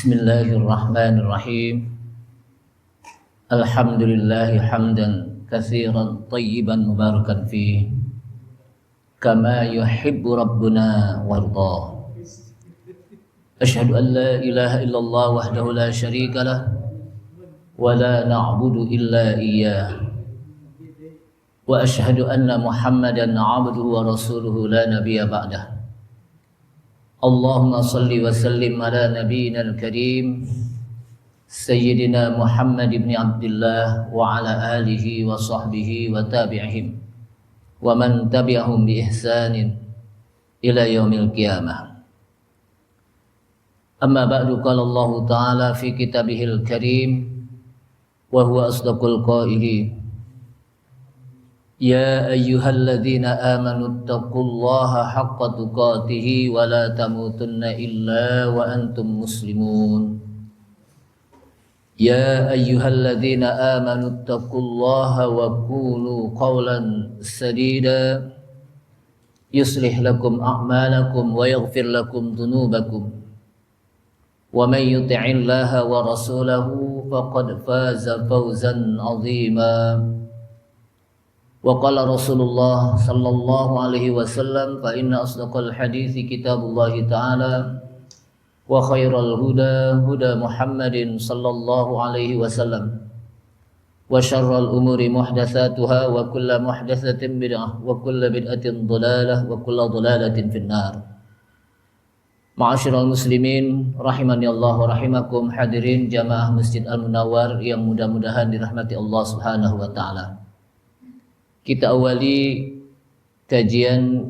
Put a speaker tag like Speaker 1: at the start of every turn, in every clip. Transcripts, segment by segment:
Speaker 1: Bismillahirrahmanirrahim. Alhamdulillahi hamdan katsiran tayyiban mubarakan fi kama yuhibbu rabbuna warda. Asyhadu an la ilaha illallah wahdahu la syarika lah wa la na'budu illa iyyah. Wa asyhadu anna Muhammadan 'abduhu wa rasuluhu la nabiyya ba'dah. Allahumma salli wa sallim ala nabiyyina al-karim Sayyidina Muhammad ibn Abdullah wa ala alihi wa sahbihi wa tabi'ihim wa man tabi'ahum bi ihsanin ila yaumil qiyamah. Amma ba'du, qala Allah ta'ala fi kitabihil karim wa huwa asdaqul qailin. Ya ayyuhalladzina amanu taqullaha haqqa tuqatih wa la tamutunna illa wa antum muslimun. Ya ayyuhalladzina amanu taqullaha wa qulu qawlan sadida yuslih lakum a'malakum wa yaghfir lakum dhunubakum. Wa may yuti'illaha wa rasulahu faqad faza fawzan 'azima. Wa qala Rasulullah sallallahu alaihi wasallam fa inna asdaqal hadithi kitabullahi ta'ala wa khairal huda huda Muhammadin sallallahu alaihi wasallam wa syarral umuri muhdatsatuha wa kullu muhdatsatin bid'ah wa kullu bid'atin dhalalah wa kullu dhalalatin finnar. Ma'asyiral muslimin rahimani Allah wa rahimakum, hadirin jamaah Masjid Al-Munawwar yang mudah-mudahan dirahmati Allah Subhanahu wa taala. Kita awali kajian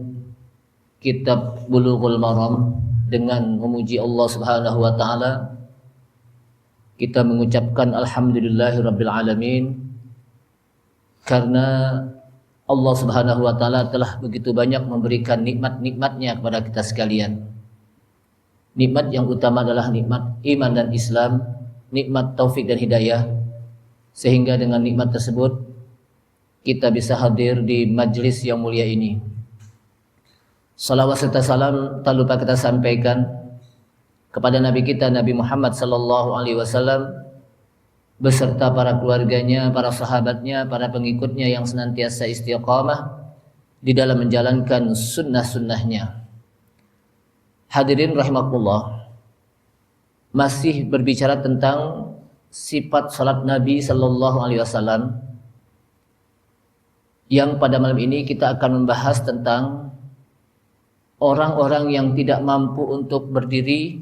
Speaker 1: kitab Bulughul Maram dengan memuji Allah Subhanahu wa taala. Kita mengucapkan alhamdulillahirabbil alamin karena Allah Subhanahu wa taala telah begitu banyak memberikan nikmat-nikmatnya kepada kita sekalian. Nikmat yang utama adalah nikmat iman dan Islam, nikmat taufik dan hidayah, sehingga dengan nikmat tersebut kita bisa hadir di majlis yang mulia ini. Salawat serta salam tak lupa kita sampaikan kepada Nabi kita Nabi Muhammad sallallahu alaihi wasallam beserta para keluarganya, para sahabatnya, para pengikutnya yang senantiasa istiqamah di dalam menjalankan sunnah-sunnahnya. Hadirin rahimakumullah, masih berbicara tentang sifat salat Nabi sallallahu alaihi wasallam, yang pada malam ini kita akan membahas tentang orang-orang yang tidak mampu untuk berdiri,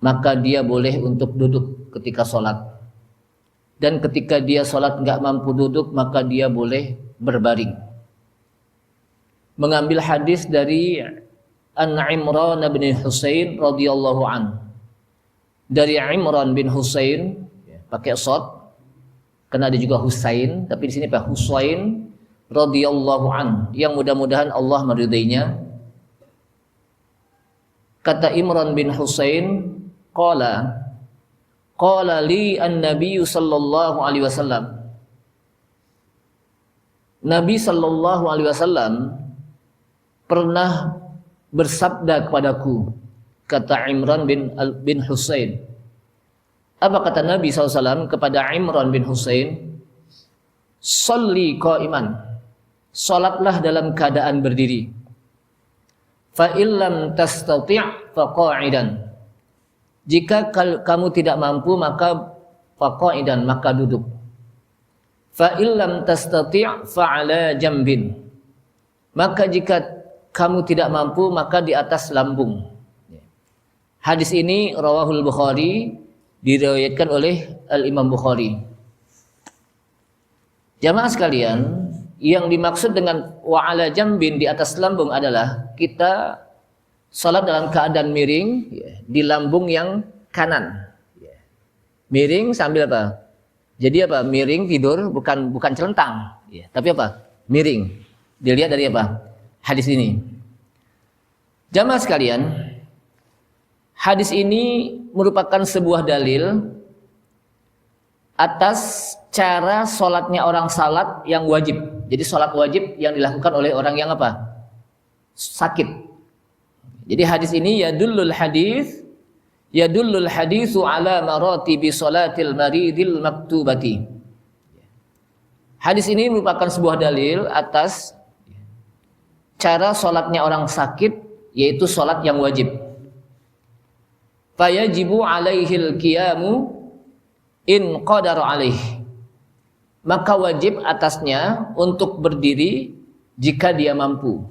Speaker 1: maka dia boleh untuk duduk ketika sholat. Dan ketika dia sholat enggak mampu duduk, maka dia boleh berbaring. Mengambil hadis dari An-Imran bin Husain radhiyallahu an. Dari Imran bin Husain, pakai shad, karena ada juga Husain, tapi di sini Pak Husain radhiyallahu an, yang mudah-mudahan Allah meridainya. Kata Imran bin Husain, qala li an-nabiy sallallahu alaihi wasallam. Nabi sallallahu alaihi wasallam pernah bersabda kepadaku, kata Imran bin Husain. Apa kata Nabi SAW kepada Imran bin Husain? Sholli qa'iman, salatlah dalam keadaan berdiri. Fa illam tastati' fa qa'idan, jika kamu tidak mampu maka fa qa'idan, maka duduk. Fa illam tastati' fa 'ala jambin, maka jika kamu tidak mampu maka di atas lambung. Hadis ini rawahul Bukhari, diriwayatkan oleh Al-Imam Bukhari. Jamaah sekalian, yang dimaksud dengan wa'ala jambin, di atas lambung, adalah kita salat dalam keadaan miring di lambung yang kanan. Miring sambil apa? Jadi apa? Miring tidur, bukan celentang, tapi apa? Miring. Dilihat dari apa? Hadis ini. Jamaah sekalian, hadis ini merupakan sebuah dalil atas cara sholatnya orang salat yang wajib. Jadi sholat wajib yang dilakukan oleh orang yang apa? Sakit. Jadi hadis ini yadullul hadis yadullul haditsu ala maratibi salatil maridil maktubati. Hadis ini merupakan sebuah dalil atas cara salatnya orang sakit, yaitu salat yang wajib. Fayajibu alaihil qiyamu in qadara alaih. Maka wajib atasnya untuk berdiri jika dia mampu.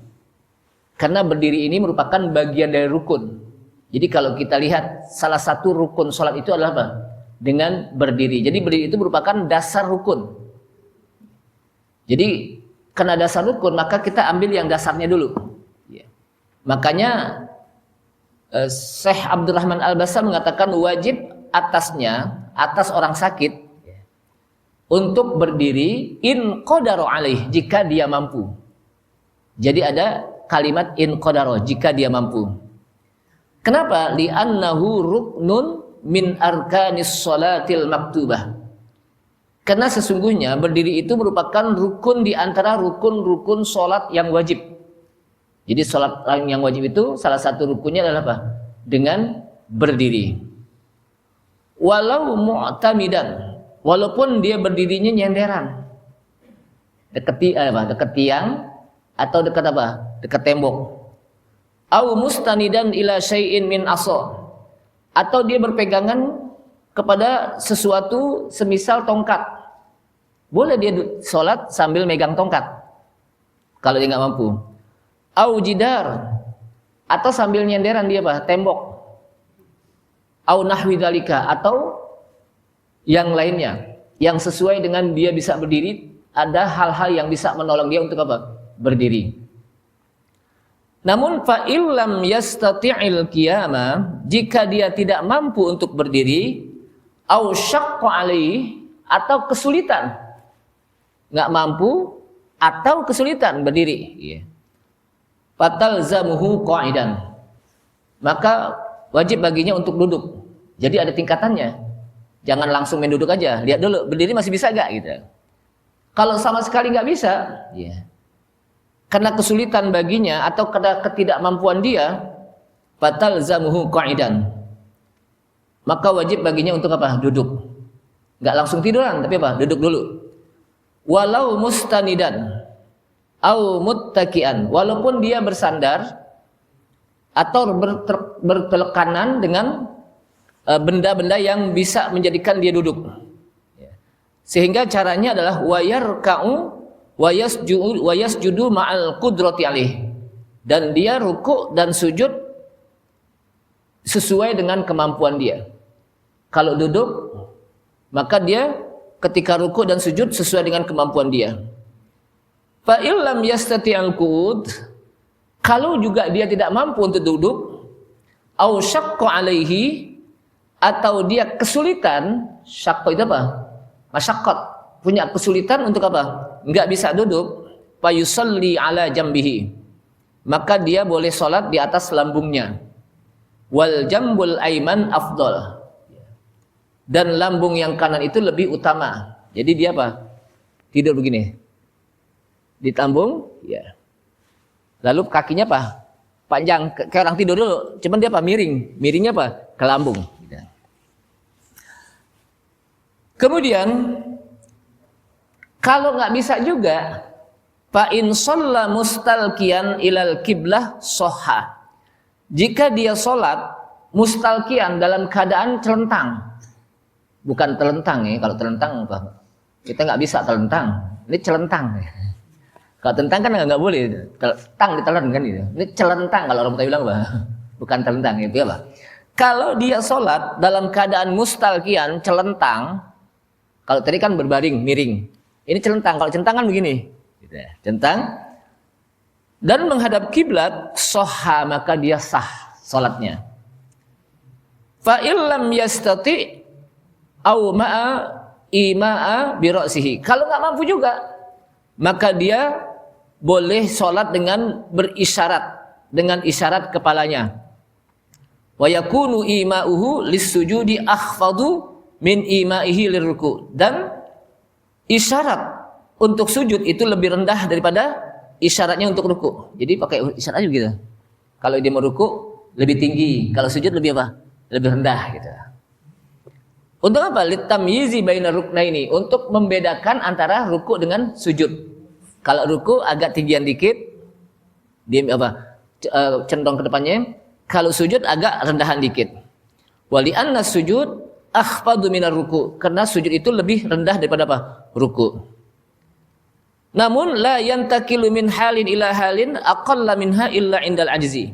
Speaker 1: Karena berdiri ini merupakan bagian dari rukun. Jadi kalau kita lihat salah satu rukun sholat itu adalah apa? Dengan berdiri. Jadi berdiri itu merupakan dasar rukun. Jadi karena dasar rukun maka kita ambil yang dasarnya dulu. Makanya Syekh Abdurrahman Al-Bassam mengatakan wajib atasnya, atas orang sakit untuk berdiri in qadara alaih, jika dia mampu. Jadi ada kalimat in qadara, jika dia mampu. Kenapa? Li'annahu ruknun min arkanis sholatil maktubah. Karena sesungguhnya berdiri itu merupakan rukun di antara rukun-rukun sholat yang wajib. Jadi sholat yang wajib itu salah satu rukunnya adalah apa? Dengan berdiri. Walau mu'tamidan, walaupun dia berdirinya nyenderan, dekat tiang atau dekat apa? Dekat tembok. Au mustanidan ila syai'in min asa, atau dia berpegangan kepada sesuatu semisal tongkat. Boleh dia sholat sambil megang tongkat kalau dia nggak mampu. Au jidar, atau sambil nyenderan dia apa? Tembok. Au nahwi dzalika, atau yang lainnya yang sesuai dengan dia bisa berdiri. Ada hal-hal yang bisa menolong dia untuk apa? Berdiri. Namun fa illam yastati'il qiyama, jika dia tidak mampu untuk berdiri, au syaqqa alaihi, atau kesulitan, nggak mampu atau kesulitan berdiri, fatalzamuhu qa'idan, maka wajib baginya untuk duduk. Jadi ada tingkatannya. Jangan langsung main duduk aja, lihat dulu berdiri masih bisa gak gitu. Kalau sama sekali nggak bisa, karena kesulitan baginya atau karena ketidakmampuan dia, fatalzamuhu qa'idan, maka wajib baginya untuk apa? Duduk. Nggak langsung tiduran, tapi apa? Duduk dulu. Walau mustanidan au muttaki'an, walaupun dia bersandar atau bertelekanan dengan benda-benda yang bisa menjadikan dia duduk. Sehingga caranya adalah wayarka'u wayasjudu ma'al qudrati alaih, dan dia ruku dan sujud sesuai dengan kemampuan dia. Kalau duduk, maka dia ketika ruku dan sujud sesuai dengan kemampuan dia. Fa illam yastati'al qu'ud, kalau juga dia tidak mampu untuk duduk, au syaqqa alaihi, atau dia kesulitan, syaqqa itu apa? Masyaqqat, punya kesulitan untuk apa? Enggak bisa duduk, fa yusalli ala jambihi, maka dia boleh sholat di atas lambungnya. Wal jambul aiman afdal, dan lambung yang kanan itu lebih utama. Jadi dia apa? Tidur begini, ditambung, lalu kakinya apa? Panjang, kayak orang tidur dulu. Cuman dia apa? Miringnya apa? Ke lambung. Kemudian kalau nggak bisa juga, fa in shalla mustalqiyan ilal qiblah shahha. Jika dia sholat mustalqiyan dalam keadaan celentang, bukan telentang ya. Kalau telentang apa? Kita nggak bisa telentang. Ini celentang. Kalau telentang kan nggak boleh. Tang ditelan kan gitu. Ini celentang kalau orang Betawi bilang apa? Bukan telentang itu apa? Kalau dia sholat dalam keadaan mustalqiyan, celentang. Kalau tadi kan berbaring, miring. Ini celentang. Kalau celentang kan begini. Gitu ya. Celentang. Dan menghadap kiblat, shahha, maka dia sah sholatnya. Fa illam yastati au ma'a ima'a bi ra'sihi. Kalau nggak mampu juga, maka dia boleh sholat dengan berisyarat, dengan isyarat kepalanya. Wa yakunu ima'uhu lis-sujudi akhfadu min ima'ihi lirruku, dan isyarat untuk sujud itu lebih rendah daripada isyaratnya untuk ruku. Jadi pakai isyarat aja gitu. Kalau dia mau ruku lebih tinggi, kalau sujud lebih apa? lebih rendah gitu. Untuk apa? Litamyizi baina ruknaini, untuk membedakan antara ruku dengan sujud. Kalau ruku agak tinggian dikit, dia cenderung ke depannya. Kalau sujud agak rendahan dikit. Wali anna sujud akhfadu minar ruku, karena sujud itu lebih rendah daripada apa? Ruku. Namun la yantakilu min halin ila halin aqalla minha illa indal ajzi.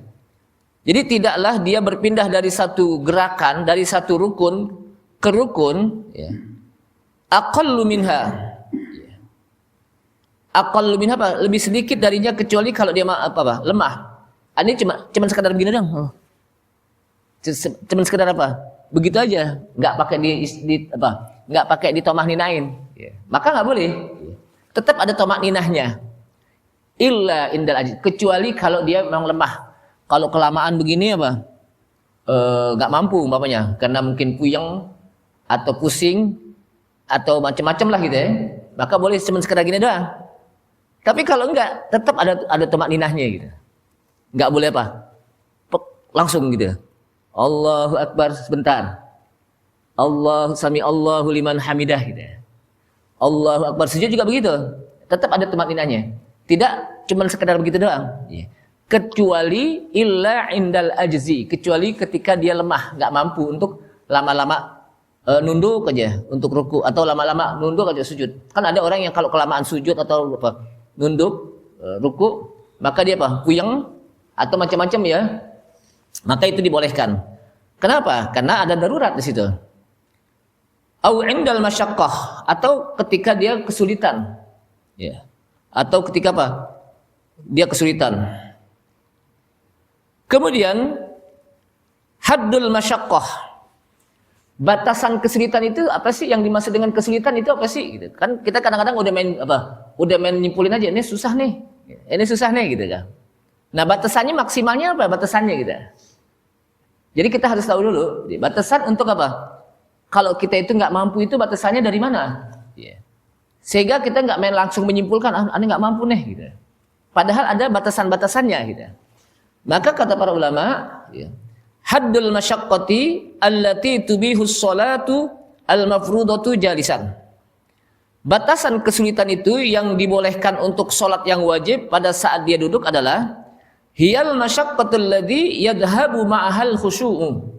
Speaker 1: Jadi tidaklah dia berpindah dari satu gerakan, dari satu rukun ke rukun, ya. Aqallu minha. Aqallu minha apa? Lebih sedikit darinya, kecuali kalau dia lemah. Ini cuma sekadar begini dong. Cuma sekadar apa? Begitu aja, nggak pakai nggak pakai ditomah ninain. Ya. Maka nggak boleh. Tetap ada tomak ninahnya. Illa indal ajz, kecuali kalau dia memang lemah. Kalau kelamaan begini nggak mampu umpamanya, karena mungkin puyeng atau pusing atau macam-macam lah gitu ya, maka boleh cuma sekedar gini doang. Tapi kalau enggak, tetap ada tomak ninahnya gitu. Enggak boleh langsung gitu. Allahu Akbar sebentar. Allahu liman hamidah gitu. Allahu Akbar, sujud juga begitu. Tetap ada tomak ninahnya. Tidak cuma sekedar begitu doang. Kecuali illa indal ajzi, kecuali ketika dia lemah, enggak mampu untuk lama-lama nunduk aja untuk ruku, atau lama-lama nunduk aja sujud. Kan ada orang yang kalau kelamaan sujud atau nunduk ruku, maka dia puyeng atau macam-macam ya. Maka itu dibolehkan. Kenapa? Karena ada darurat di situ. Au indal masyaqqah, atau ketika dia kesulitan. Ya. Atau ketika dia kesulitan. Kemudian haddul masyaqqah. Batasan kesulitan itu apa sih? Yang dimaksud dengan kesulitan itu apa sih? Gitu. Kan kita kadang-kadang udah main nyimpulin aja, ini susah nih, gitu kan. Nah batasannya maksimalnya apa? Batasannya gitu. Jadi kita harus tahu dulu batasan untuk apa? Kalau kita itu nggak mampu, itu batasannya dari mana? Sehingga kita nggak main langsung menyimpulkan, ini nggak mampu nih, gitu. Padahal ada batasan-batasannya, gitu. Maka kata para ulama, haddul masyaqqati allati tubihus sholatu al-mafrudatu jalisan. Batasan kesulitan itu yang dibolehkan untuk sholat yang wajib pada saat dia duduk adalah hiyal masyaqqatul ladzi yadhhabu ma'ahal khusyu'u.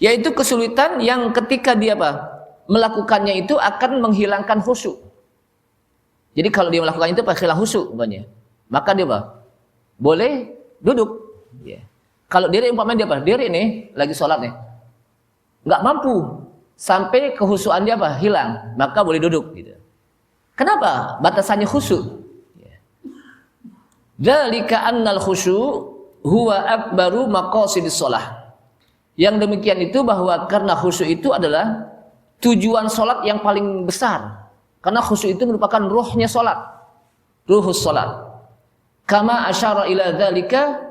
Speaker 1: Yaitu kesulitan yang ketika dia melakukannya itu akan menghilangkan khusyuk. Jadi kalau dia melakukan itu hilang khusyuk umpamanya, maka dia boleh duduk. Kalau diri umpamanya diri nih lagi sholat nih, nggak mampu sampai kehusuan dia hilang, maka boleh duduk. Gitu. Kenapa? Batasannya khusyuk. Dzalika annal khusyu' huwa akbaru maqasidis shalah. Yang demikian itu bahwa karena khusyuk itu adalah tujuan sholat yang paling besar. Karena khusyuk itu merupakan ruhnya sholat, ruhus sholat. Kama asyara ila dzalika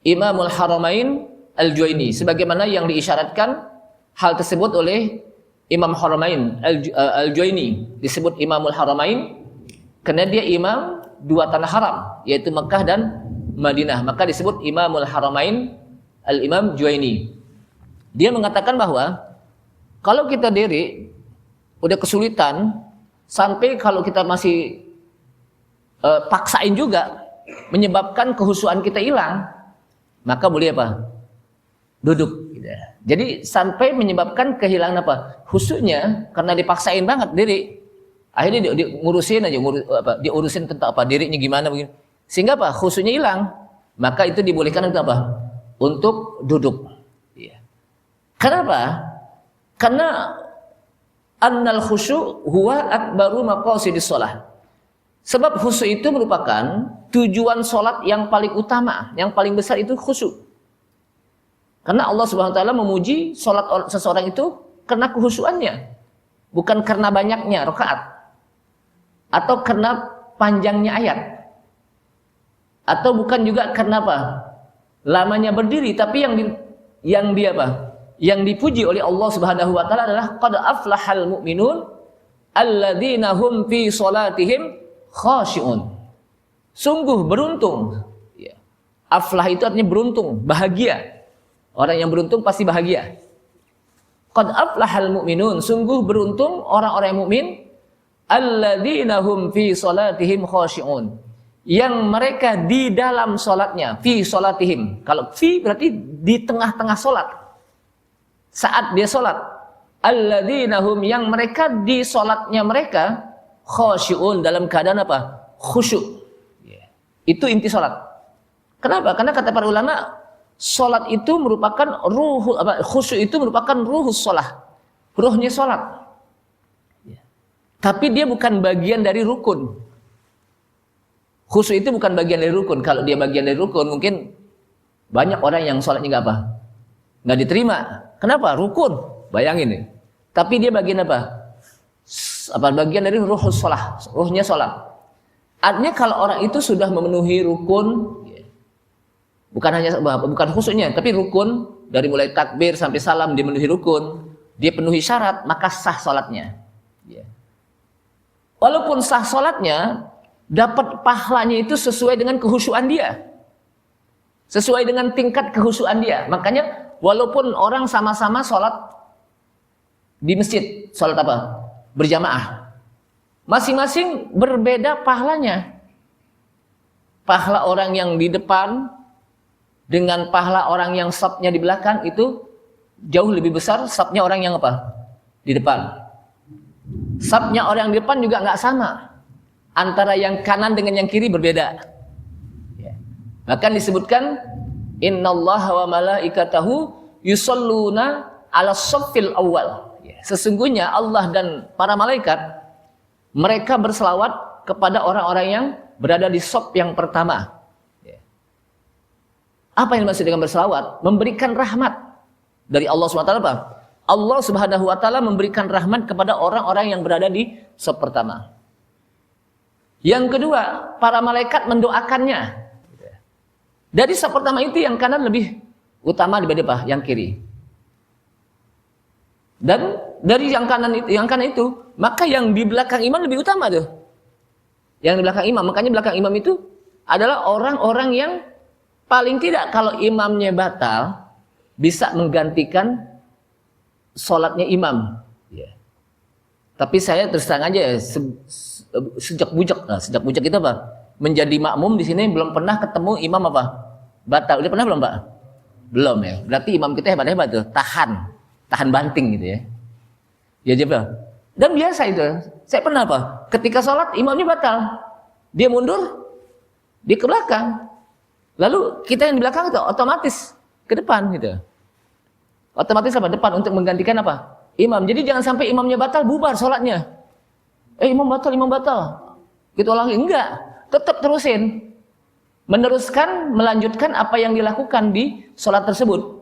Speaker 1: Imamul Haramain Al-Juwaini, sebagaimana yang diisyaratkan hal tersebut oleh Imam Haramain Al-Juwaini. Disebut Imamul Haramain karena dia imam dua tanah haram, yaitu Mekah dan Madinah. Maka disebut Imamul Haramain Al-Imam Juwaini. Dia mengatakan bahwa kalau kita diri udah kesulitan, sampai kalau kita masih paksain juga menyebabkan kehusuan kita hilang, maka boleh duduk gitu. Jadi sampai menyebabkan kehilangan khusyuknya karena dipaksain banget diri. Akhirnya dia ngurusin aja, dia urusin tentang dirinya gimana begini. Sehingga khusyuknya hilang. Maka itu dibolehkan untuk untuk duduk. Kenapa? Karena annal khusyuk huwa akbaru maqasidis shalah. Sebab khusyuk itu merupakan tujuan sholat yang paling utama, yang paling besar itu khusyuk. Karena Allah Subhanahu wa taala memuji sholat seseorang itu karena khusyuannya, bukan karena banyaknya rakaat atau karena panjangnya ayat. Atau bukan juga karena lamanya berdiri, tapi yang dipuji oleh Allah Subhanahu wa taala adalah qad aflahal mu'minun alladzina hum fi sholatihim khashi'un. Sungguh beruntung. Aflah itu artinya beruntung, bahagia. Orang yang beruntung pasti bahagia. Qad aflahal mu'minun, sungguh beruntung orang-orang mukmin alladzina hum fi salatihim khashi'un, yang mereka di dalam salatnya, fi salatihim. Kalau fi berarti di tengah-tengah salat. Saat dia salat, alladzina hum, yang mereka di salatnya mereka khashi'un, dalam keadaan apa? Khusyuk. Itu inti salat. Kenapa? Karena kata para ulama, salat itu merupakan khusyuk itu merupakan ruhus shalah. Ruhnya salat. Tapi dia bukan bagian dari rukun. Khusyuk itu bukan bagian dari rukun. Kalau dia bagian dari rukun, mungkin banyak orang yang salatnya nggak apa? Nggak diterima. Kenapa? Rukun. Bayangin nih. Tapi dia bagian apa? Bagian dari ruhus shalah, ruhnya salat. Artinya kalau orang itu sudah memenuhi rukun, bukan khusyuknya, tapi rukun, dari mulai takbir sampai salam dia memenuhi rukun, dia penuhi syarat, maka sah salatnya. Walaupun sah salatnya, dapat pahalanya itu sesuai dengan kehusyuan dia, sesuai dengan tingkat kehusyuan dia. Makanya walaupun orang sama-sama salat di masjid, salat apa? Berjamaah, masing-masing berbeda pahalanya. Pahala orang yang di depan dengan pahala orang yang safnya di belakang itu jauh lebih besar safnya orang yang apa? Di depan. Safnya orang di depan juga nggak sama. Antara yang kanan dengan yang kiri berbeda. Bahkan disebutkan innallaha wa malaikatahu yusholluna ala shaffil awwal. Sesungguhnya Allah dan para malaikat mereka berselawat kepada orang-orang yang berada di shaf yang pertama. Apa yang dimaksud dengan berselawat? Memberikan rahmat dari Allah SWT. Apa? Allah Subhanahu wa taala memberikan rahmat kepada orang-orang yang berada di shaf pertama. Yang kedua, para malaikat mendoakannya. Dari shaf pertama itu yang kanan lebih utama daripada yang kiri. Dan dari yang kanan itu, maka yang di belakang imam lebih utama tuh. Yang di belakang imam, makanya belakang imam itu adalah orang-orang yang paling tidak kalau imamnya batal bisa menggantikan sholatnya imam. Tapi saya terus terang aja sejak bujak itu apa? Menjadi makmum di sini belum pernah ketemu imam apa? Batal. Udah pernah belum, Pak? Belum ya. Berarti imam kita hebat-hebat tuh, tahan banting gitu ya. Ya coba. Dan biasa itu. Saya pernah apa? Ketika sholat imamnya batal, dia mundur, dia ke belakang. Lalu kita yang di belakang itu otomatis ke depan gitu. Otomatis apa? Depan untuk menggantikan apa? Imam. Jadi jangan sampai imamnya batal bubar sholatnya. Imam batal. Gitu lagi enggak. Tetap terusin. Melanjutkan apa yang dilakukan di sholat tersebut.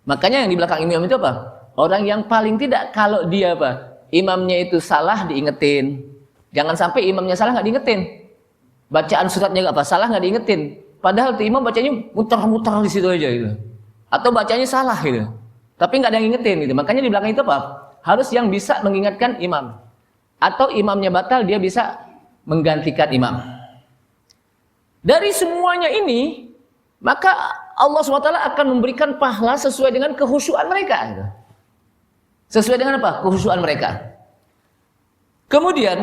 Speaker 1: Makanya yang di belakang imam itu apa? Orang yang paling tidak kalau dia apa? Imamnya itu salah diingetin. Jangan sampai imamnya salah nggak diingetin. Bacaan suratnya nggak apa? Salah nggak diingetin. Padahal tuh imam bacanya muter-muter di situ aja gitu. Atau bacanya salah gitu. Tapi nggak ada yang ingetin gitu. Makanya di belakang itu apa? Harus yang bisa mengingatkan imam. Atau imamnya batal dia bisa menggantikan imam. Dari semuanya ini, maka Allah SWT akan memberikan pahala sesuai dengan kehusyuan mereka. Sesuai dengan apa? Kehusyuan mereka. Kemudian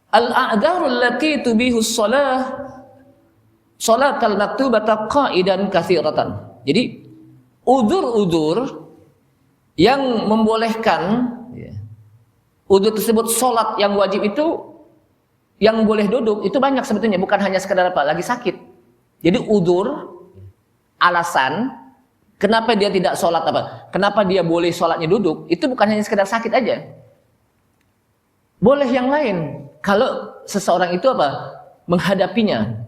Speaker 1: al-a'dzarul lati tubihu sholatal maktubata qa'idan katsiratan. Jadi udzur-udzur yang membolehkan udzur tersebut salat yang wajib itu yang boleh duduk itu banyak sebetulnya, bukan hanya sekedar apa? Lagi sakit. Jadi udzur, alasan kenapa dia tidak sholat apa? Kenapa dia boleh sholatnya duduk? Itu bukan hanya sekedar sakit aja. Boleh yang lain. Kalau seseorang itu apa? Menghadapinya.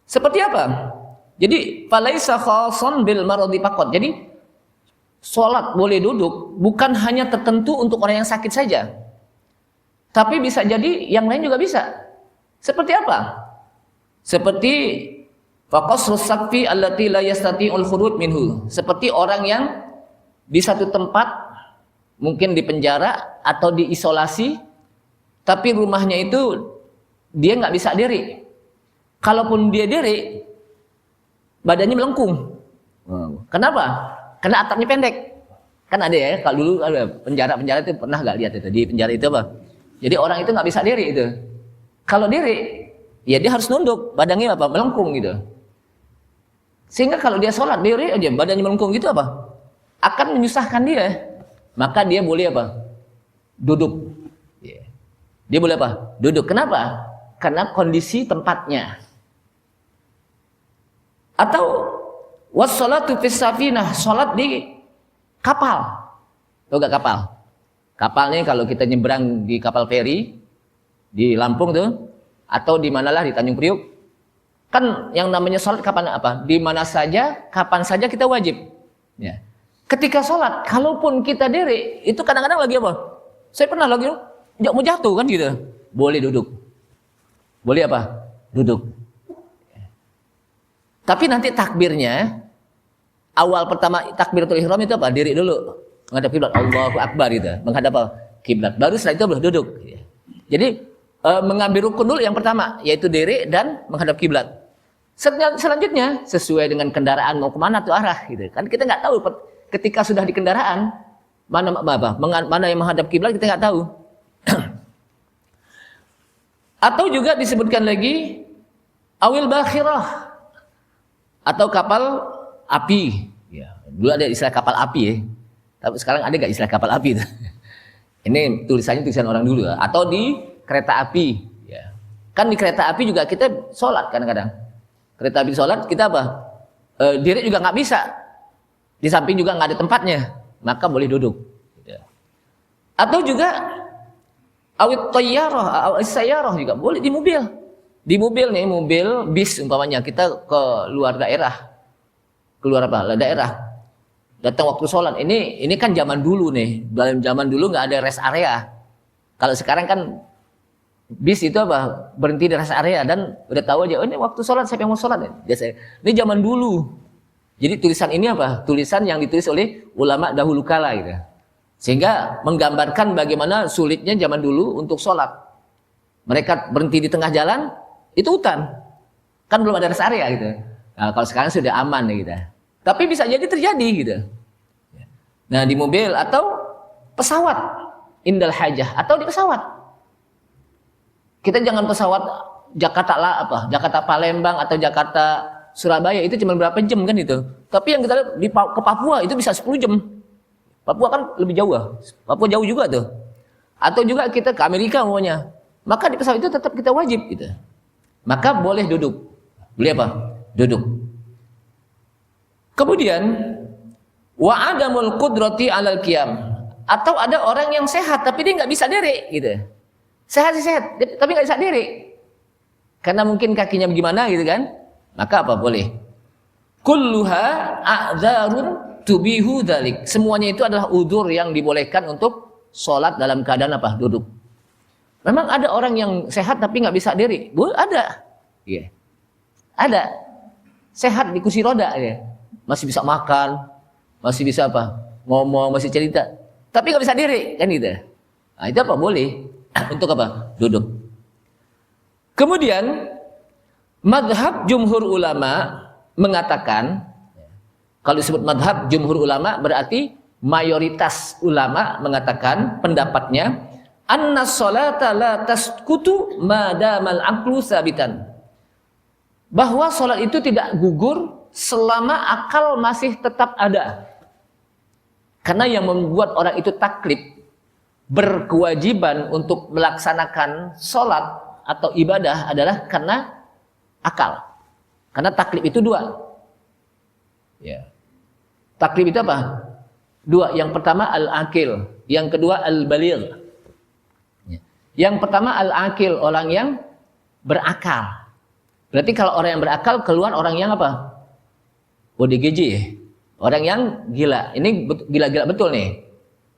Speaker 1: Seperti apa? Jadi falaisa khassan bil maradi faqat. Jadi sholat boleh duduk bukan hanya tertentu untuk orang yang sakit saja. Tapi bisa jadi yang lain juga bisa. Seperti apa? Seperti faqasrus sakfi allati la yastati'ul khuruj minhu. Seperti orang yang di satu tempat mungkin di penjara atau diisolasi, tapi rumahnya itu dia nggak bisa diri. Kalaupun dia diri, badannya melengkung. Kenapa? Karena atapnya pendek. Kan ada ya, kalau dulu ada penjara itu pernah nggak lihat itu di penjara itu apa? Jadi orang itu nggak bisa diri itu. Kalau diri, ya dia harus nunduk, badannya apa? Melengkung gitu. Sehingga kalau dia sholat diri aja, badannya melengkung gitu apa? Akan menyusahkan dia. Maka dia boleh apa? Duduk. Dia boleh apa? Duduk. Kenapa? Karena kondisi tempatnya. Atau wassalatu fis safinah, sholat di kapal. Tahu gak kapal? Kapalnya kalau kita nyebrang di kapal feri di Lampung tuh, atau di manalah di Tanjung Priuk, kan yang namanya sholat kapan apa? Di mana saja, kapan saja kita wajib. Ya. Ketika sholat, kalaupun kita diri, itu kadang-kadang lagi apa? Saya pernah lagi mau jatuh kan gitu. Boleh duduk. Boleh apa? Duduk. Tapi nanti takbirnya, awal pertama takbiratul ihram itu apa? Diri dulu, menghadap kiblat, Allahu Akbar gitu, menghadap kiblat. Baru setelah itu boleh duduk. Jadi mengambil rukun dulu yang pertama, yaitu diri dan menghadap kiblat. Selanjutnya sesuai dengan kendaraan mau kemana tuh arah gitu. Kan kita nggak tahu ketika sudah di kendaraan mana yang menghadap kiblat kita nggak tahu. Atau juga disebutkan lagi awil bakhirah atau kapal api. Ya, dulu ada istilah kapal api ya. Tapi sekarang ada nggak istilah kapal api itu? Ini tulisannya tulisan orang dulu ya. Atau di kereta api. Ya. Kan di kereta api juga kita sholat kadang-kadang. Kereta api sholat kita apa? Diri juga nggak bisa. Di samping juga nggak ada tempatnya. Maka boleh duduk. Ya. Atau juga awit tayyarah, awit sayyarah juga boleh di mobil. Di mobil nih, mobil bis umpamanya kita ke luar daerah. Keluar apa? Daerah. Datang waktu sholat. Ini kan zaman dulu nih. Dalam zaman dulu nggak ada rest area. Kalau sekarang kan bis itu apa? Berhenti di rest area dan udah tahu aja. Oh, ini waktu sholat, siapa yang mau sholat? Ini zaman dulu. Jadi tulisan ini apa? Tulisan yang ditulis oleh ulama dahulu kala gitu. Sehingga menggambarkan bagaimana sulitnya zaman dulu untuk sholat. Mereka berhenti di tengah jalan, itu hutan. Kan belum ada rest area gitu. Nah, kalau sekarang sudah aman ya gitu. Tapi bisa jadi terjadi gitu. Nah, di mobil atau pesawat indal hajah atau di pesawat. Kita jangan pesawat Jakarta Palembang atau Jakarta Surabaya itu cuma berapa jam kan itu. Tapi yang kita lihat ke Papua itu bisa 10 jam. Papua kan lebih jauh. Papua jauh juga tuh. Atau juga kita ke Amerika umpamanya. Maka di pesawat itu tetap kita wajib gitu. Maka boleh duduk. Boleh apa? Duduk. Kemudian wa adamul qudrati 'alal qiyam. Atau ada orang yang sehat tapi dia nggak bisa diri gitu. Sehat tapi nggak bisa diri. Karena mungkin kakinya bagaimana gitu kan? Maka apa boleh? Kulluha a'dzarun tubihu dzalik. Semuanya itu adalah udzur yang dibolehkan untuk sholat dalam keadaan apa? Duduk. Memang ada orang yang sehat tapi nggak bisa diri. Ada. Iya. Ada. Sehat di kursi roda ya. Masih bisa makan, masih bisa apa? Ngomong, masih cerita. Tapi nggak bisa diri, kan gitu. Nah, itu apa? Boleh. Untuk apa? Duduk. Kemudian madhab jumhur ulama mengatakan, kalau disebut madhab jumhur ulama berarti mayoritas ulama mengatakan pendapatnya anna sholata la tasqutu madamal aqlu sabitan. Bahwa sholat itu tidak gugur selama akal masih tetap ada. Karena yang membuat orang itu taklif berkewajiban untuk melaksanakan sholat atau ibadah adalah karena akal. Karena taklif itu dua. Ya. Taklif itu apa? Dua. Yang pertama al-akil, yang kedua al-baligh. Ya. Yang pertama al-akil, orang yang berakal. Berarti kalau orang yang berakal keluar orang yang apa? ODGJ, orang yang gila. Ini gila-gila betul nih.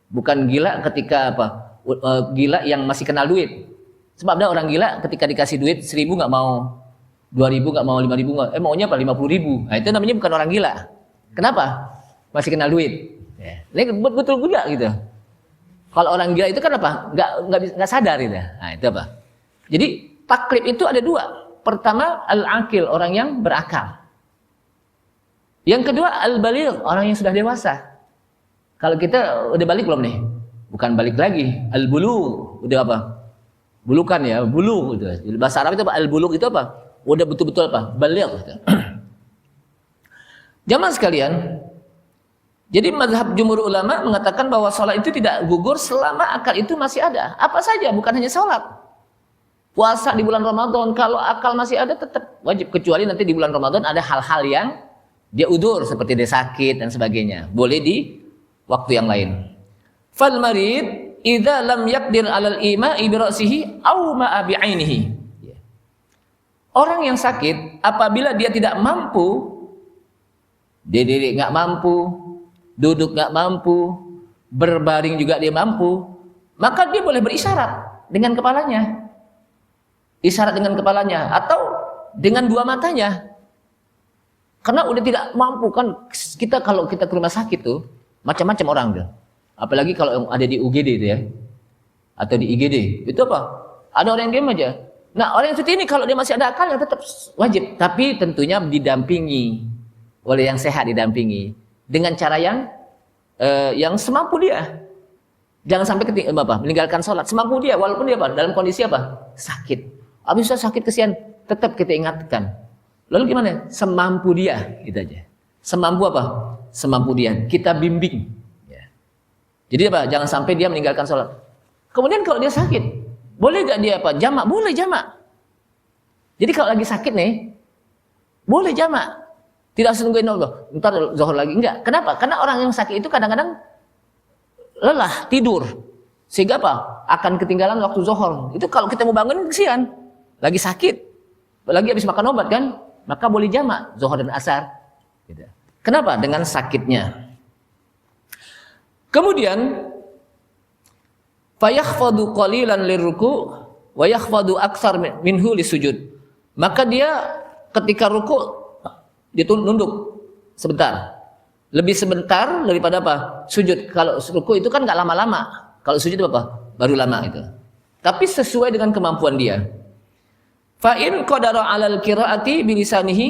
Speaker 1: Bukan gila ketika apa? Gila yang masih kenal duit. Sebab ada orang gila ketika dikasih duit 1.000 nggak mau, 2.000 nggak mau, 5.000 nggak. Maunya apa? 50.000. Nah, itu namanya bukan orang gila. Kenapa? Masih kenal duit. Ya. Ini betul juga gitu. Kalau orang gila itu kan apa? Nggak sadar gitu. Nah, itu apa? Jadi taklif itu ada dua. Pertama al-akil, orang yang berakal. Yang kedua al-baligh, orang yang sudah dewasa. Kalau kita udah balik belum nih? Bukan balik lagi, al-bulugh, udah apa? Bulukan ya, bulugh gitu. Bahasa Arab itu apa? Al-bulugh itu apa? Udah betul-betul apa? Baligh gitu. Jamaah sekalian, jadi mazhab jumhur ulama mengatakan bahwa sholat itu tidak gugur selama akal itu masih ada. Apa saja, bukan hanya sholat. Puasa di bulan Ramadan, kalau akal masih ada tetap wajib. Kecuali nanti di bulan Ramadan ada hal-hal yang dia udur, seperti dia sakit dan sebagainya. Boleh di waktu yang lain. Fal marid idza lam yaqdir 'alal ima'i bi ra'sihi aw ma'a bi'ainihi. Orang yang sakit apabila dia tidak mampu, dia diri nggak mampu, duduk nggak mampu, berbaring juga dia mampu, maka dia boleh berisyarat dengan kepalanya. Isyarat dengan kepalanya atau dengan dua matanya. Karena udah tidak mampu kan, kita kalau kita ke rumah sakit tuh macam-macam orang tuh. Apalagi kalau yang ada di UGD itu ya. Atau di IGD. Itu apa? Ada orang yang diam aja. Nah, orang yang seperti ini kalau dia masih ada akal ya tetap wajib, tapi tentunya didampingi oleh yang sehat, didampingi dengan cara yang semampu dia. Jangan sampai meninggalkan sholat semampu dia, walaupun dia apa? Dalam kondisi apa? Sakit. Habis itu sakit kesian, tetap kita ingatkan. Lalu gimana? Semampu dia, gitu aja. Semampu apa? Semampu dia. Kita bimbing. Ya. Jadi apa? Jangan sampai dia meninggalkan sholat. Kemudian kalau dia sakit, boleh gak dia apa? Jamak? Boleh jamak. Jadi kalau lagi sakit nih, boleh jamak. Tidak harus nungguin Allah, ntar zuhur lagi. Enggak. Kenapa? Karena orang yang sakit itu kadang-kadang lelah, tidur. Sehingga apa? Akan ketinggalan waktu zuhur. Itu kalau kita mau bangun kesian. Lagi sakit. Lagi habis makan obat kan? Maka boleh jamak zuhur dan asar. Gitu. Kenapa? Dengan sakitnya. Kemudian fayakhfadu qalilan lirruku wa yakhfadu aktsar minhu lisujud. Maka dia ketika ruku dia nunduk sebentar, lebih sebentar daripada apa? Sujud. Kalau ruku itu kan nggak lama-lama, kalau sujud apa? Baru lama itu. Tapi sesuai dengan kemampuan dia. Fa in qadara 'alal qiraati bilisanihi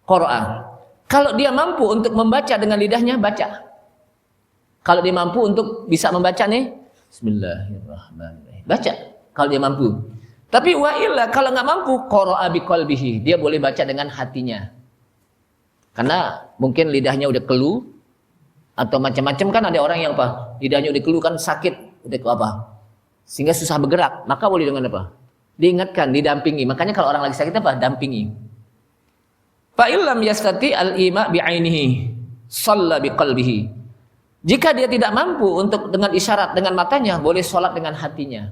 Speaker 1: qara'a. Kalau dia mampu untuk membaca dengan lidahnya, baca. Kalau dia mampu untuk bisa membaca nih, bismillahirrahmanirrahim, baca. Kalau dia mampu. Tapi wa illa kalau nggak mampu, qara'a biqalbihi, dia boleh baca dengan hatinya. Karena mungkin lidahnya udah kelu atau macam-macam kan, ada orang yang apa? Lidahnya udah kelu kan sakit, udah apa? Sehingga susah bergerak, maka boleh dengan apa? Diingatkan, didampingi. Makanya kalau orang lagi sakit apa? Dampingi. Fa illam yastati al-ima bi'ainihi, shalla biqalbihi. Jika dia tidak mampu untuk dengan isyarat dengan matanya, boleh sholat dengan hatinya.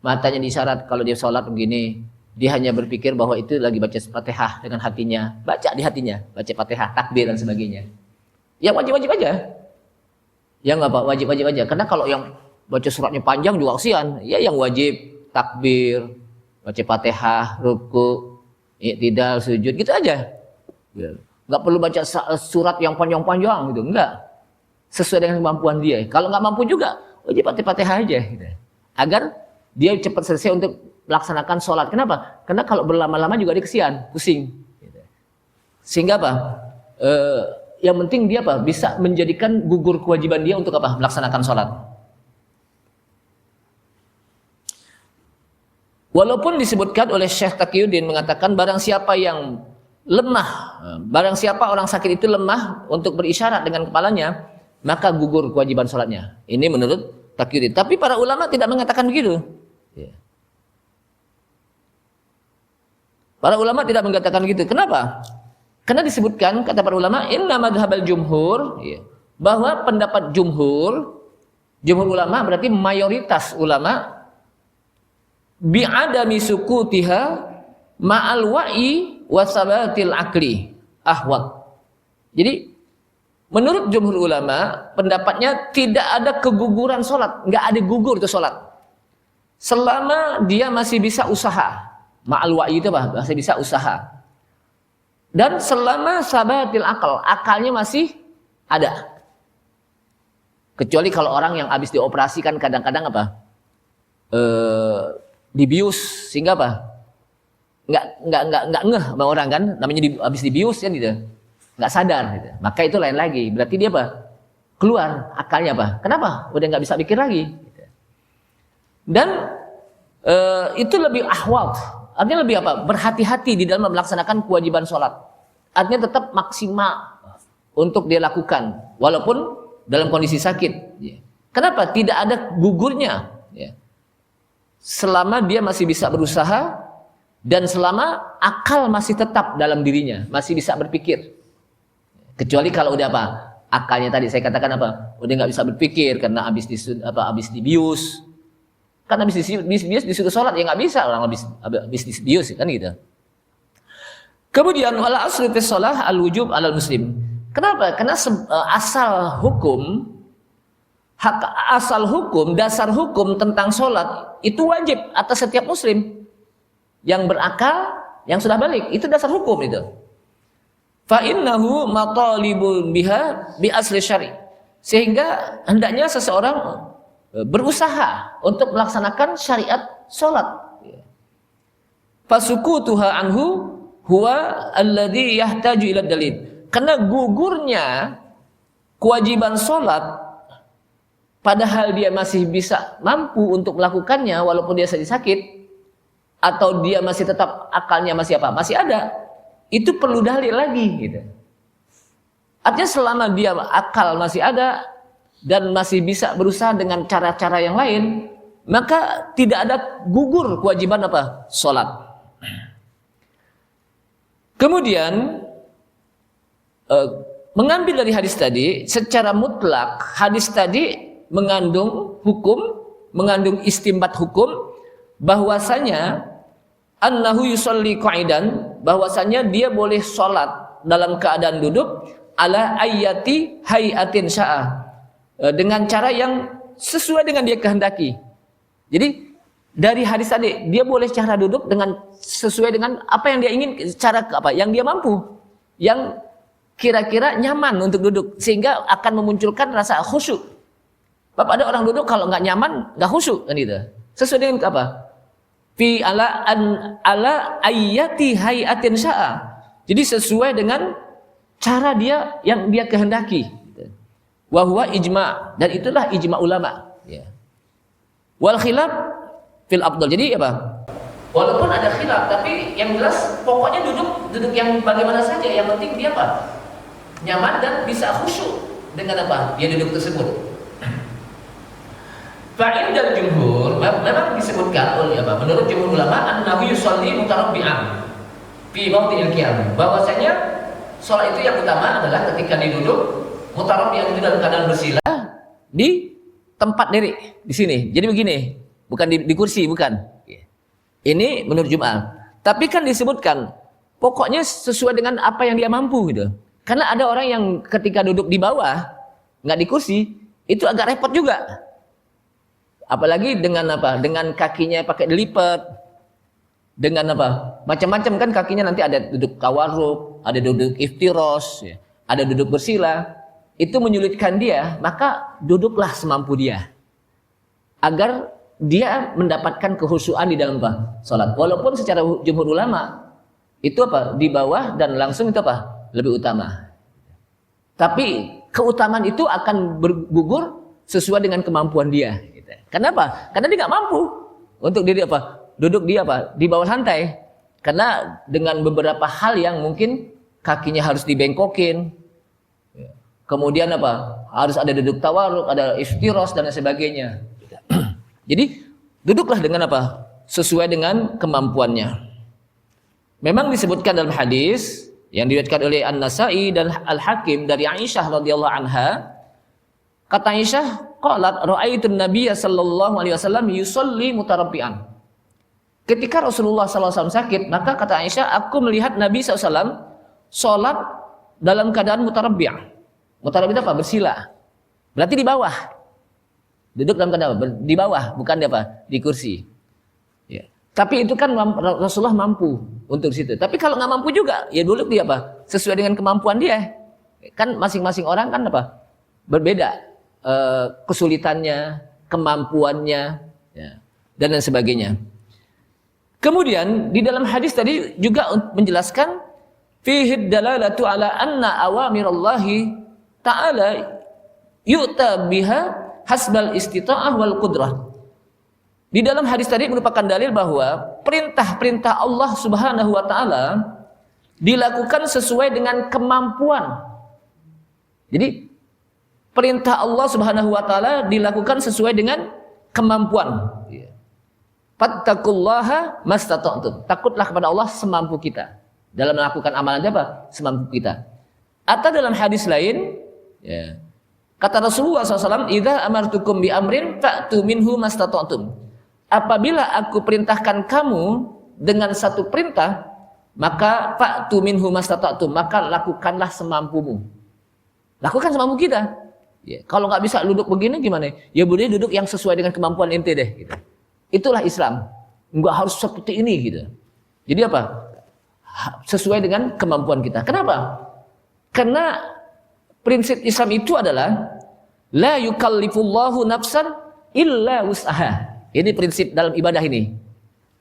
Speaker 1: Matanya disyarat, kalau dia sholat begini, dia hanya berpikir bahwa itu lagi baca Fatihah dengan hatinya, baca di hatinya, baca Fatihah, takbir dan sebagainya. Yang wajib-wajib aja. Yang apa? Wajib-wajib aja. Karena kalau yang baca suratnya panjang juga kesian. Ya yang wajib takbir, baca Fatihah, ruku, i'tidal, sujud, gitu aja. Enggak perlu baca surat yang panjang-panjang gitu, enggak. Sesuai dengan kemampuan dia. Kalau enggak mampu juga, wajib baca Fatihah aja gitu. Agar dia cepat selesai untuk melaksanakan sholat. Kenapa? Karena kalau berlama-lama juga dia kesian, pusing. Sehingga apa? Yang penting dia apa? Bisa menjadikan gugur kewajiban dia untuk apa? Melaksanakan sholat. Walaupun disebutkan oleh Syekh Taqiyuddin mengatakan barang siapa yang lemah, barang siapa orang sakit itu lemah untuk berisyarat dengan kepalanya, maka gugur kewajiban sholatnya. Ini menurut Taqiyuddin. Tapi para ulama tidak mengatakan begitu. Para ulama tidak mengatakan gitu. Kenapa? Karena disebutkan kata para ulama inna madhabal jumhur, bahwa pendapat jumhur ulama berarti mayoritas ulama bi'adami sukutiha ma'al wa'i wasabatil akli ahwat. Jadi menurut jumhur ulama pendapatnya tidak ada keguguran sholat, nggak ada gugur itu sholat selama dia masih bisa usaha. Ma'al wa'i itu apa? Masih bisa usaha. Dan selama sabatil akal, akalnya masih ada. Kecuali kalau orang yang habis dioperasi kan kadang-kadang apa? Dibius, sehingga apa? Nggak ngeh sama orang kan, namanya habis dibius kan gitu. nggak sadar gitu. Maka itu lain lagi, berarti dia apa? Keluar akalnya apa? Kenapa? Udah nggak bisa pikir lagi. Dan itu lebih ahwal, artinya lebih apa? Berhati-hati di dalam melaksanakan kewajiban sholat. Artinya tetap maksimal untuk dia lakukan, walaupun dalam kondisi sakit. Kenapa? Tidak ada gugurnya. Selama dia masih bisa berusaha dan selama akal masih tetap dalam dirinya, masih bisa berpikir. Kecuali kalau udah apa? Akalnya tadi saya katakan apa? Udah nggak bisa berpikir karena habis dibius. Kan habis dibius disuruh sholat ya nggak bisa, orang habis dibius kan gitu. Kemudian wala aslu fi shalah al wujub alal muslim. Kenapa? Karena asal hukum, dasar hukum tentang sholat itu wajib atas setiap muslim yang berakal, yang sudah balik. Itu dasar hukum itu. Fa innahu matalibun biha bi asli syari. Sehingga hendaknya seseorang berusaha untuk melaksanakan syariat sholat. Fasukutuha anhu huwa alladhi yahtaju ila dalil. Karena gugurnya kewajiban sholat padahal dia masih bisa mampu untuk melakukannya walaupun dia sakit atau dia masih tetap akalnya masih apa? Masih ada. Itu perlu dalil lagi gitu. Artinya selama dia akal masih ada dan masih bisa berusaha dengan cara-cara yang lain, maka tidak ada gugur kewajiban apa? Salat. Kemudian mengambil dari hadis tadi secara mutlak, hadis tadi mengandung hukum, mengandung istimbat hukum bahwasanya annahu yusolli qa'idan, bahwasanya dia boleh sholat dalam keadaan duduk ala ayyati hayatin sya'ah, dengan cara yang sesuai dengan dia kehendaki. Jadi dari hadis tadi dia boleh cara duduk dengan sesuai dengan apa yang dia ingin, cara apa yang dia mampu, yang kira-kira nyaman untuk duduk sehingga akan memunculkan rasa khusyuk. Bapak ada orang duduk kalau nggak nyaman nggak khusyuk kan gitu. Sesuai dengan apa? Fi ala ayyati hayatin sya'a. Jadi sesuai dengan cara dia yang dia kehendaki. Wa huwa ijma', dan itulah ijma' ulama. Wal khilaf fil afdal. Jadi apa? Walaupun ada khilaf, tapi yang jelas pokoknya duduk yang bagaimana saja. Yang penting dia apa? Nyaman dan bisa khusyuk dengan apa? Dia duduk tersebut. Fa'in dan jumhur memang disebutkan oleh apa? Menurut jumhur ulama annahu yusolli mutarabbi'an fi mawdi'il qiyam, bahwasanya sholat itu yang utama adalah ketika duduk mutarabbi'an, itu dalam keadaan bersila di tempat diri di sini. Jadi begini, bukan di kursi, bukan. Ini menurut Jum'ah. Tapi kan disebutkan pokoknya sesuai dengan apa yang dia mampu gitu. Karena ada orang yang ketika duduk di bawah, nggak di kursi, itu agak repot juga. Apalagi dengan apa? Dengan kakinya pakai dilipat. Dengan apa? Macam-macam kan kakinya, nanti ada duduk tawarruk, ada duduk iftiros, ada duduk bersila. Itu menyulitkan dia, maka duduklah semampu dia. Agar dia mendapatkan kekhusyuan di dalam apa? Salat. Walaupun secara jumhur ulama itu apa? Di bawah dan langsung itu apa? Lebih utama. Tapi keutamaan itu akan bergugur sesuai dengan kemampuan dia. Kenapa? Karena dia nggak mampu untuk diri apa? Duduk dia apa? Di bawah lantai. Karena dengan beberapa hal yang mungkin kakinya harus dibengkokin. Kemudian apa? Harus ada duduk tawarruk, ada iftiros dan sebagainya. Jadi duduklah dengan apa? Sesuai dengan kemampuannya. Memang disebutkan dalam hadis yang diriwayatkan oleh An-Nasa'i dan Al-Hakim dari Aisyah radhiyallahu anha. Kata Aisyah, qalat ra'aitun nabiyya sallallahu alaihi wasallam yusolli mutarabbi'an. Ketika Rasulullah sallallahu alaihi wasallam sakit, maka kata Aisyah, aku melihat Nabi sallallahu alaihi wasallam salat dalam keadaan mutarabbi'. Mutarabbi' itu apa? Bersila. Berarti di bawah. Duduk dalam keadaan apa? Di bawah, bukan di apa? Di kursi. Ya. Tapi itu kan Rasulullah mampu untuk situ. Tapi kalau nggak mampu juga, ya duduk dia apa? Sesuai dengan kemampuan dia. Kan masing-masing orang kan apa? Berbeda. Kesulitannya, kemampuannya, ya, dan lain sebagainya. Kemudian di dalam hadis tadi juga menjelaskan fihi dalalatu ala anna awamirallahi ta'ala yu'ta biha hasbal istita'ah wal qudrah. Di dalam hadis tadi merupakan dalil bahwa perintah-perintah Allah Subhanahu wa taala dilakukan sesuai dengan kemampuan. Jadi perintah Allah Subhanahu wa taala dilakukan sesuai dengan kemampuan. Fattaqullaha mastata'tum. Takutlah kepada Allah semampu kita. Dalam melakukan amalan apa? Semampu kita. Atau dalam hadis lain, ya, kata Rasulullah SAW, "Idza amartukum bi amrin fa'tu minhu mastata'tum." Apabila aku perintahkan kamu dengan satu perintah, maka fa'tu minhu mastata'tum, maka lakukanlah semampumu. Lakukan semampu kita. Ya, kalau nggak bisa duduk begini gimana? Ya boleh duduk yang sesuai dengan kemampuan ente deh. Gitu. Itulah Islam. Nggak harus seperti ini gitu. Jadi apa? Sesuai dengan kemampuan kita. Kenapa? Karena prinsip Islam itu adalah la yukallifullahu nafsan illa wus'aha. Ini prinsip dalam ibadah ini.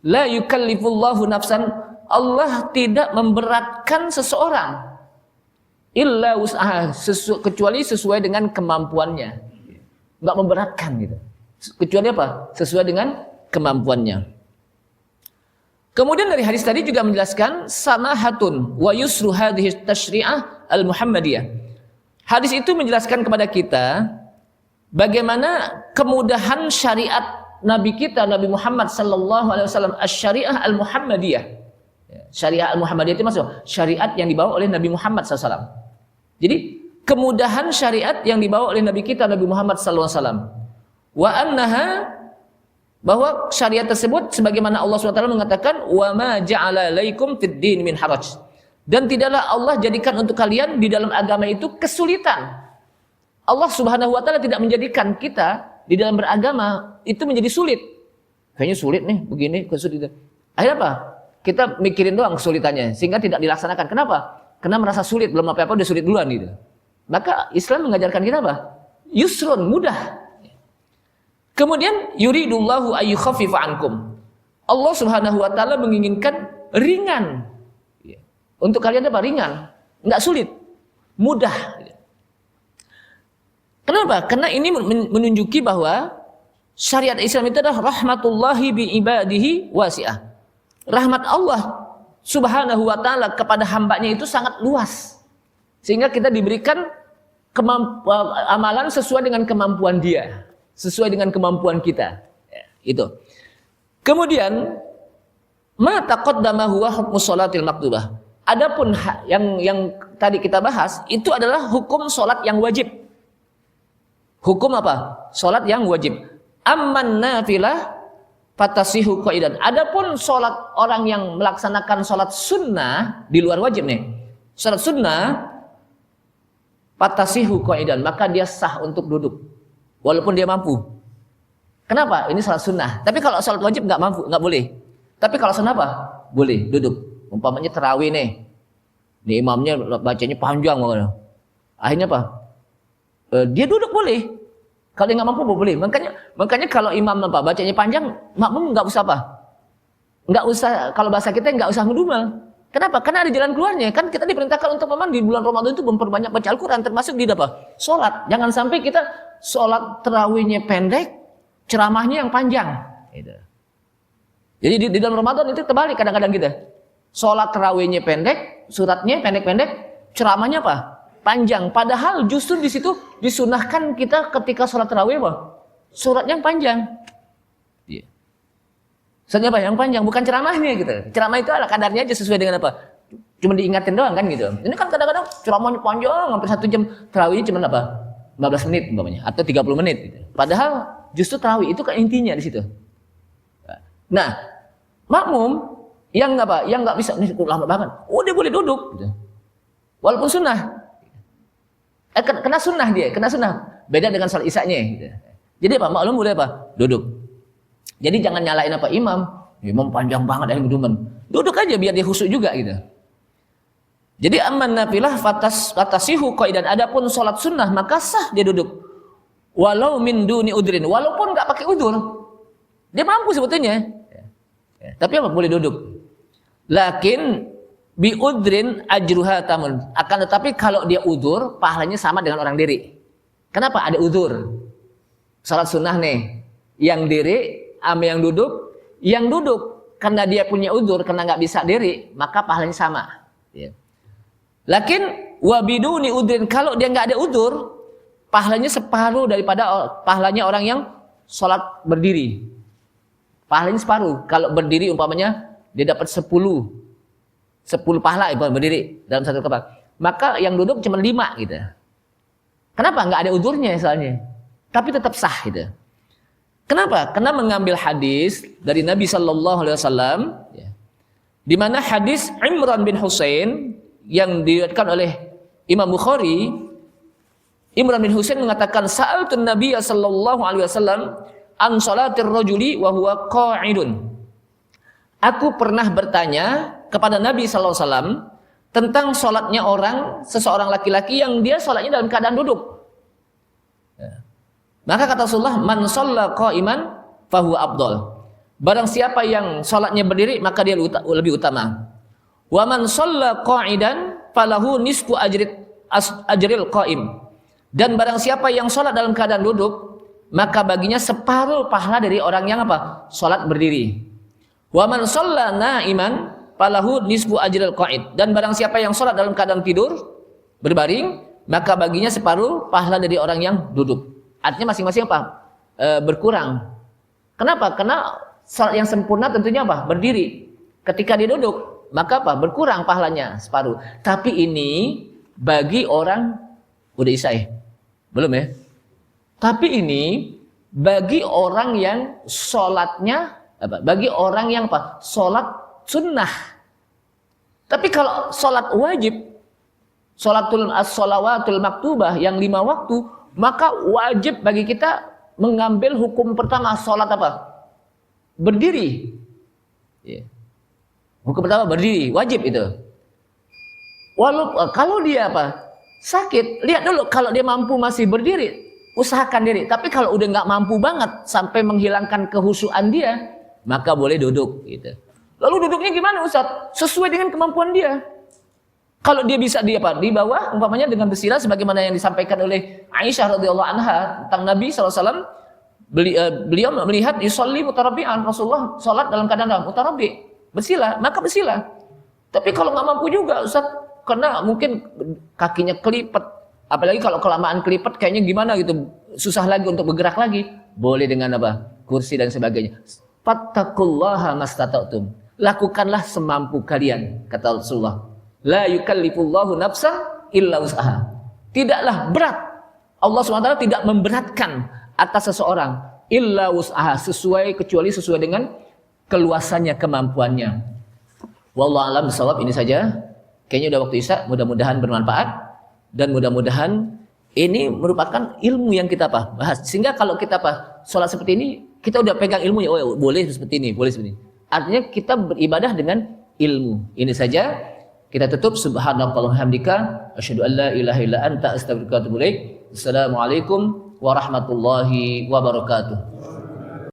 Speaker 1: La yukallifullahu nafsan, Allah tidak memberatkan seseorang illa wus'aha, kecuali sesuai dengan kemampuannya. Enggak memberatkan gitu. Kecuali apa? Sesuai dengan kemampuannya. Kemudian dari hadis tadi juga menjelaskan samahatun wa yusru hadhihi tasyri'ah al-Muhammadiyah. Hadis itu menjelaskan kepada kita bagaimana kemudahan syariat Nabi kita, Nabi Muhammad sallallahu alaihi wasallam, asy-syariah al-Muhammadiyah. Syariah al-Muhammadiyah itu maksud syariat yang dibawa oleh Nabi Muhammad sallallahu alaihi wasallam. Jadi kemudahan syariat yang dibawa oleh Nabi kita, Nabi Muhammad sallallahu alaihi wasallam. Wa annaha, bahwa syariat tersebut sebagaimana Allah SWT mengatakan wa ma ja'ala alaikum fid din min haraj, dan tidaklah Allah jadikan untuk kalian di dalam agama itu kesulitan. Allah Subhanahu wa taala tidak menjadikan kita di dalam beragama itu menjadi sulit. Kayaknya sulit nih begini, kesulitan. Akhirnya apa? Kita mikirin doang kesulitannya sehingga tidak dilaksanakan. Kenapa? Karena merasa sulit, belum apa-apa udah sulit duluan gitu. Maka Islam mengajarkan kita apa? Yusrun, mudah. Kemudian yuridullahu ayyukhaffifa ankum. Allah Subhanahu wa taala menginginkan ringan. Untuk kalian apa? Ringan, enggak sulit, mudah. Kenapa? Karena ini menunjuki bahwa syariat Islam itu adalah rahmatullahi bi ibadihi wasi'ah. Rahmat Allah Subhanahu wa taala kepada hambanya itu sangat luas. Sehingga kita diberikan amalan sesuai dengan kemampuan dia. Sesuai dengan kemampuan kita. Ya, itu. Kemudian ma taqaddama huwa hukmu sholatil maktubah. Adapun yang tadi kita bahas itu adalah hukum salat yang wajib. Hukum apa? Salat yang wajib. Amman nafilah fatasihu qaidan. Adapun salat orang yang melaksanakan salat sunnah di luar wajib nih. Salat sunnah fatasihu qaidan, maka dia sah untuk duduk. Walaupun dia mampu. Kenapa? Ini salat sunnah. Tapi kalau salat wajib nggak mampu, nggak boleh. Tapi kalau sunnah apa? Boleh duduk. Umpamanya tarawih nih. Nih imamnya bacanya panjang banget. Akhirnya apa? Dia duduk boleh. Kalau dia nggak mampu boleh. Makanya kalau imam apa bacanya panjang, makmum nggak usah apa? Nggak usah. Kalau bahasa kita nggak usah ngedumel. Kenapa? Karena ada jalan keluarnya. Kan kita diperintahkan untuk memang di bulan Ramadan itu memperbanyak baca Al-Quran, termasuk di apa? Sholat. Jangan sampai kita sholat tarawihnya pendek, ceramahnya yang panjang. Gitu. Jadi di dalam Ramadan itu terbalik kadang-kadang kita. Sholat tarawihnya pendek, suratnya pendek-pendek, ceramahnya apa? Panjang. Padahal justru di situ disunahkan kita ketika sholat tarawih apa? Surat yang panjang. Suratnya apa? Yang panjang, bukan ceramahnya gitu. Ceramah itu ala kadarnya aja sesuai dengan apa? Cuma diingatin doang kan gitu. Ini kan kadang-kadang ceramahnya panjang, hampir 1 jam. Tarawihnya cuma apa? 15 menit umpamanya atau 30 menit gitu. Padahal justru tarawih itu kan intinya di situ. Nah, makmum yang apa? Yang enggak bisa lama banget. Oh, dia boleh duduk gitu. Walaupun sunnah. Kena sunnah dia, kena sunnah. Beda dengan salat isya-nya gitu. Jadi apa? Makmum boleh apa? Duduk. Jadi jangan nyalain apa imam. Imam panjang banget yang berdumen. Duduk aja biar dia khusyuk juga gitu. Jadi amman nafilah fatasihu qaidan. Adapun salat sunnah maka sah dia duduk. Walau min duni udrin, walaupun enggak pakai udzur. Dia mampu sebetulnya. Ya. Tapi apa? Boleh duduk. Lakin bi udrin ajruha tamun. Akan tetapi kalau dia udzur, pahalanya sama dengan orang diri. Kenapa? Ada udzur. Salat sunnah nih, yang diri sama yang duduk. Yang duduk karena dia punya udzur, karena nggak bisa diri, maka pahalanya sama. Ya. Lakin wabiduni udrin, kalau dia nggak ada udzur, pahalanya separuh daripada pahalanya orang yang sholat berdiri. Pahalanya separuh. Kalau berdiri umpamanya dia dapat 10 pahala berdiri dalam satu kapal. Maka yang duduk cuma 5 gitu. Kenapa? Nggak ada udzurnya soalnya. Tapi tetap sah gitu. Kenapa? Karena mengambil hadis dari Nabi Sallallahu Alaihi Wasallam, ya, di mana hadis Imran bin Husain yang diriwayatkan oleh Imam Bukhari. Imran bin Husain mengatakan, sa'altun Nabiy sallallahu alaihi wasallam an salatir rajuli wa huwa qa'idun. Aku pernah bertanya kepada Nabi sallallahu alaihi wasallam tentang salatnya seseorang laki-laki yang dia salatnya dalam keadaan duduk. Maka kata Rasulullah, man shalla qa'iman fahuwa afdal. Barang siapa yang salatnya berdiri, maka dia lebih utama. Wa man shalla qa'idan falahu nisfu ajril qa'im. Dan barang siapa yang sholat dalam keadaan duduk, maka baginya separuh pahala dari orang yang apa? Sholat berdiri. Wa man shalla na'iman falahu nisfu ajril qa'id. Dan barang siapa yang sholat dalam keadaan tidur, berbaring, maka baginya separuh pahala dari orang yang duduk. Artinya masing-masing apa? Berkurang. Kenapa? Karena sholat yang sempurna tentunya apa? Berdiri. Ketika dia duduk, maka apa? Berkurang pahalanya separuh. Tapi ini bagi orang udah isya ya? Belum ya? Tapi ini bagi orang yang sholatnya apa? Bagi orang yang apa? Sholat sunnah. Tapi kalau sholat wajib, sholawatul maktubah yang 5 waktu, maka wajib bagi kita mengambil hukum pertama, sholat apa? Berdiri. Ya. Hukum pertama berdiri, wajib itu. Walaupun kalau dia apa? Sakit, lihat dulu kalau dia mampu masih berdiri, usahakan diri. Tapi kalau udah nggak mampu banget sampai menghilangkan kehusuan dia, maka boleh duduk gitu. Lalu duduknya gimana Ustaz? Sesuai dengan kemampuan dia. Kalau dia bisa di bawah, umpamanya dengan bersila sebagaimana yang disampaikan oleh Aisyah radhiyallahu anha tentang Nabi SAW, beliau melihat yusolli mutarabbi'an, Rasulullah salat dalam keadaan mutarabbi, bersila, maka bersila. Tapi kalau nggak mampu juga Ustaz, karena mungkin kakinya kelipet, apalagi kalau kelamaan kelipet kayaknya gimana gitu, susah lagi untuk bergerak lagi, boleh dengan apa? Kursi dan sebagainya. Fattaqullaha mastata'tum. Lakukanlah semampu kalian, kata Rasulullah. La yukallifullahu nafsan illa wus'aha. Tidaklah berat. Allah SWT tidak memberatkan atas seseorang illa wus'aha, kecuali sesuai dengan keluasannya, kemampuannya. Wallahu a'lam bishawab. Ini saja. Kayaknya udah waktu isya, mudah-mudahan bermanfaat dan mudah-mudahan ini merupakan ilmu yang kita bahas. Sehingga kalau kita sholat seperti ini, kita udah pegang ilmunya. Oh, boleh seperti ini, boleh seperti ini. Artinya kita beribadah dengan ilmu. Ini saja. Kita tutup. Subhanakallahumma hamdika asyhadu an la ilaha illa anta astaghfiruka wa atubu ilaik. Assalamualaikum warahmatullahi wabarakatuh.